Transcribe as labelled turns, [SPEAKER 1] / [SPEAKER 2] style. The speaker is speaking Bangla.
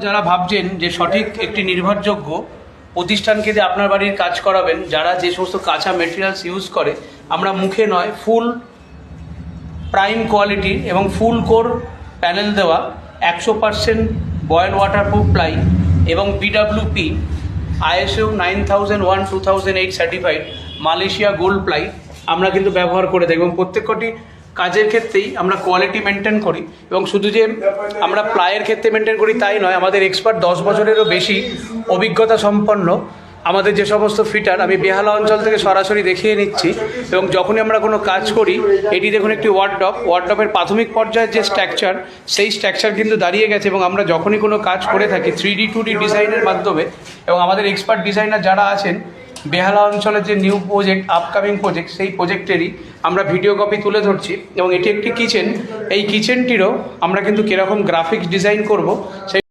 [SPEAKER 1] যারা ভাবছেন যে সঠিক একটি নির্ভরযোগ্য প্রতিষ্ঠানকে দিয়ে আপনার বাড়ির কাজ করাবেন, যারা যে সমস্ত কাঁচা মেটেরিয়ালস ইউজ করে, আমরা মুখে নয় ফুল প্রাইম কোয়ালিটির এবং ফুল কোর প্যানেল দেওয়া 100% বয়েল ওয়াটারপ্রুফ প্লাই এবং বিডব্লিউপি ISO 9001:2008 certified Malaysia gold ply আমরা কিন্তু ব্যবহার করে থাকি এবং প্রত্যেকটি কাজের ক্ষেত্রেই আমরা কোয়ালিটি মেনটেন করি। এবং শুধু যে আমরা প্লাইয়ের ক্ষেত্রে মেনটেন করি তাই নয়, আমাদের এক্সপার্ট 10 বছরেরও বেশি অভিজ্ঞতা সম্পন্ন আমাদের যে সমস্ত ফিটার, আমি বেহালা অঞ্চল থেকে সরাসরি দেখিয়ে নিচ্ছি। এবং যখনই আমরা কোনো কাজ করি, এটি দেখুন একটি ওয়ার্ডরোবের প্রাথমিক পর্যায়ের যে স্ট্রাকচার, সেই স্ট্রাকচার কিন্তু দাঁড়িয়ে গেছে। এবং আমরা যখনই কোনো কাজ করে থাকি 3D 2D ডিজাইনের মাধ্যমে, এবং আমাদের এক্সপার্ট ডিজাইনার যারা আছেন বেহালা অঞ্চলের যে নিউ প্রজেক্ট, আপকামিং প্রজেক্ট, সেই প্রজেক্টেরই আমরা ভিডিও কপি তুলে ধরছি। এবং এটি একটি কিচেন, এই কিচেনটিরও আমরা কিন্তু কীরকম গ্রাফিক্স ডিজাইন করব সেই